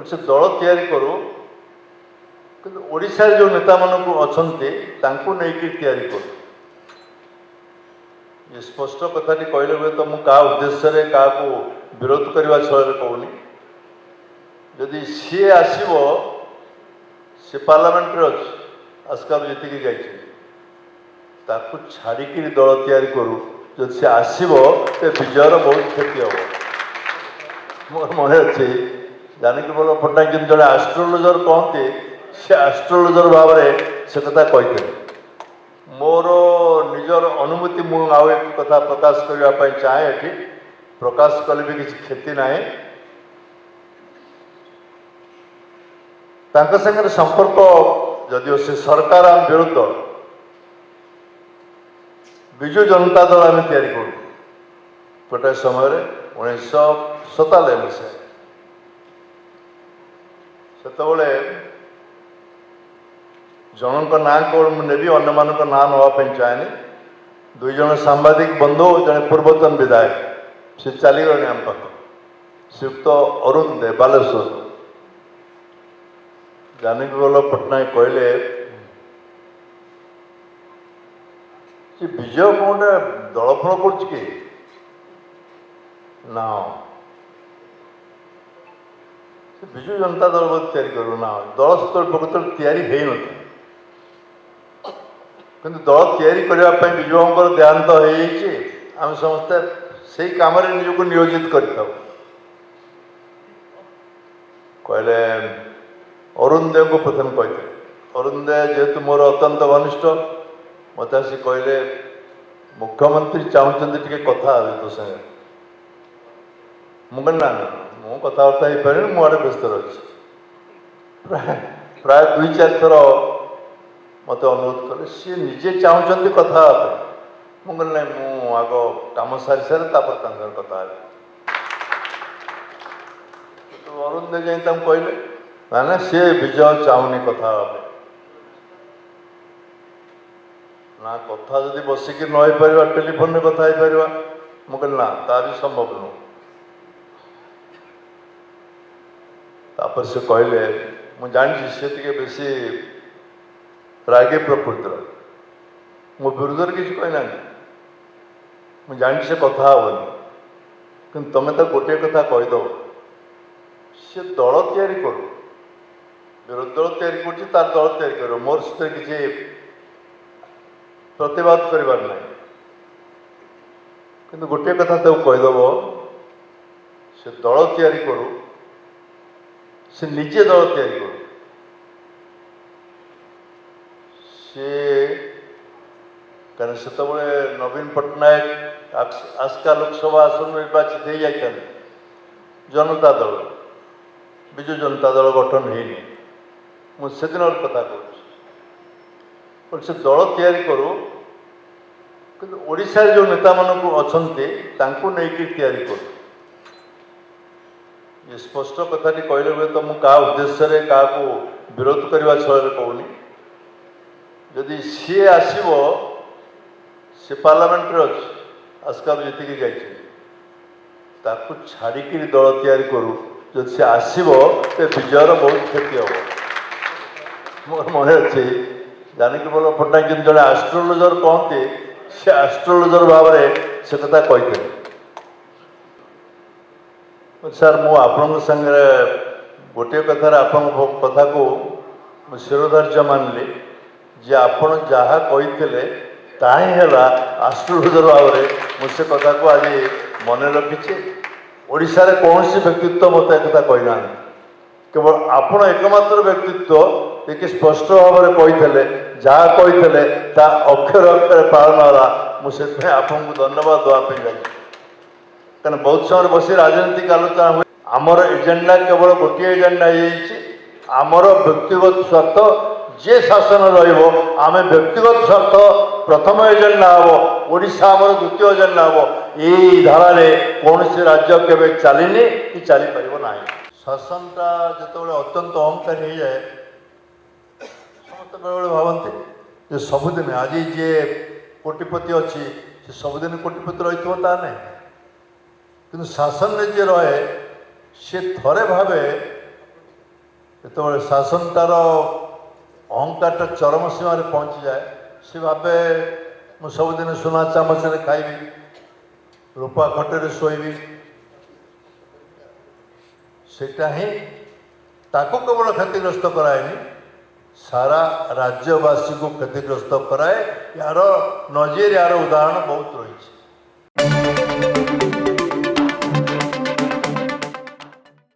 से दल तैयारी करू कि ओडिशा जो नेता मानक अच्छा तैयारी करू ये स्पष्ट कथाटी कहले हुए तो मुझे क्या उद्देश्य क्या विरोध करने छल कहूनी जदि सी आसो सी पार्लियामेंट अच्छी आस्का जीतिकी जाता छाड़िकी दल तैयारी करू जब सी आसो तो विजयर बहुत क्षति हम मोर मन अच्छे जानकी प्रसाद पट्टनायक जब जड़े आस्ट्रोलोजर कहते से आस्ट्रोलोजर भाव में से कथा कहते मोर निजर अनुभूति मुझे एक कथा प्रकाश करने चाहे ये प्रकाश कले भी किसी क्षति ना संगे संपर्क जदिव से सरकार आम विरुद्ध विजु जनता दल आम तैयारी करूँ गोटे समय 1997 मसीह से जनक ना केवल मुझे अन्य मान ना नापी चाहे दुई जन सांबादिक बंधु जड़े पूर्वतन विधायक से चलीगले आम पाख श्रीयुक्त अरुण दे बालेश्वर जानकी प्रसाद पट्टनायक कहले विजय कौन गोटे दलफल कर ना विजु जनता दल तैयारी करू ना दल से प्रकृत तैयारी हो कि दल तैयारी करने विजुवांकर देहांत हो आम समस्ते से कम निजक नियोजित कर कहले अरुण देव को प्रथम कहते अरुण देव जेहेतु मोर अत्यंत घनिष्ठ मत आस कहले मुख्यमंत्री चाहते टे कथा तो संगे मुझे ना मु कथबार्ता हो पारे मुझे व्यस्त रही प्राय 2-4 थर मत अनुरोध कले सी निजे चाहते कथा मुझे ना मु आग कम सारी सारे कथा तो अरुण दे जाए कहले ना ना सी विजय चाहूनी कथा ना कथा जब बसिक नई टेलीफोन में कथा हो पार मुझे ना ता भी संभव नुह तापर से कहले मुझे जानी सी टे बेसी रागी प्रकृतिर मो विरुद्ध किसी कहना मुझे जानी से कथा हेनी कि तुम तो गोटे कथा कहीद सी दल तैयारी करू विरोधी दल तैयारी कर तार दल तैयारी कर मोर से किसी प्रतिवाद करार ना कि गोटे कथा तो कहीदेव से दल तैयारी करू से निजे दल तैयारी करू से कारण से नवीन पट्टनायक आस्का लोकसभा आसन निर्वाचित हो जाता जनता दल विजु जनता दल गठन होनी मुझे दिन कथा से दल तैयारी करू कि ओडिशा जो नेता मानक अच्छा तैयारी करू ये स्पष्ट कथाटी कहले हुए तो मुझे क्या उद्देश्य क्या विरोध करने छल कहूनी जदि सी आसो सी पार्लियामेंट अच्छी आस्का जीतिकी जाता छाड़िकी दल तैयारी करू जब सी आसो तो विजयर बहुत क्षति हम मोर मन अच्छे जानकी प्रसाद पट्टनायक जब जड़े आस्ट्रोलोजर कहते से आस्ट्रोलोजर भाव में से कथा कहते सर मुझे संगे गोटे कथार आपण कथा को शिरोधार्य मानली जे आपण जहाँ कही ताला आस्ट्रोलोजर भाव में मुझे कथा को आज मन रखी ओडिशा रे कौन व्यक्तित्व मत एक कथा कहना केवल आपण एकमात्र व्यक्तित्व ये स्पष्ट भाव में कही जहाँ कही अक्षर अक्षर पालन है मुझे आपको धन्यवाद देवाई जाए कहीं बहुत समय बस राजनीतिक आलोचना हुए आमर एजेंडा केवल गोटे एजेंडा आमर व्यक्तिगत स्वार्थ जे शासन रम व्यक्तिगत स्वार्थ प्रथम एजेंडा हम ओडिशा आमर द्वितीय एजेंडा हम यही धारा कौन राज्य केवे चलनी कि चली पार ना शासनटा जो अत्यंत अहंकार हो जाए समस्त बेले भावती सबुदिन आज जी कोटिपति अच्छी सबुदिन कोटिपति रही ना कि शासन में जी रहे सी थे भावे ଯେତେବେଳେ ଶାସନଟାର ଅହଙ୍କାରଟା ଚରମ ସୀମାରେ ପହଞ୍ଚି ଯାଏ ସେ ଭାବେ ମୁଁ ସବୁଦିନ ସୁନା ଚାମଚରେ ଖାଇବି, ରୂପା ଖଟରେ ଶୋଇବି। ସେଟା ହିଁ ତାକୁ କେବଳ କ୍ଷତିଗ୍ରସ୍ତ କରାଏନି, ସାରା ରାଜ୍ୟବାସୀକୁ କ୍ଷତିଗ୍ରସ୍ତ କରାଏ। ୟାର ନଜିର, ୟାର ଉଦାହରଣ ବହୁତ ରହିଛି।